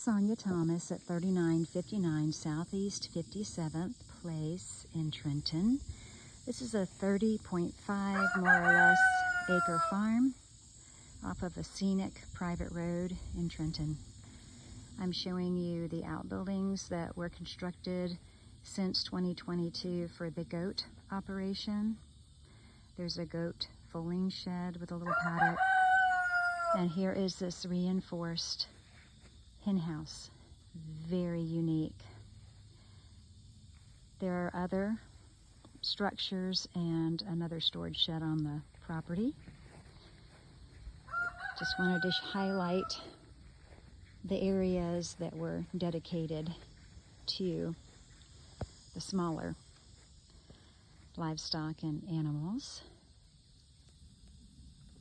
Sonia Thomas at 3959 Southeast 57th Place in Trenton. This is a 30.5 more or less acre farm off of a scenic private road in Trenton. I'm showing you the outbuildings that were constructed since 2022 for the goat operation. There's a goat foaling shed with a little paddock. And here is this reinforced hen house. Very unique. There are other structures and another storage shed on the property. Just wanted to highlight the areas that were dedicated to the smaller livestock and animals.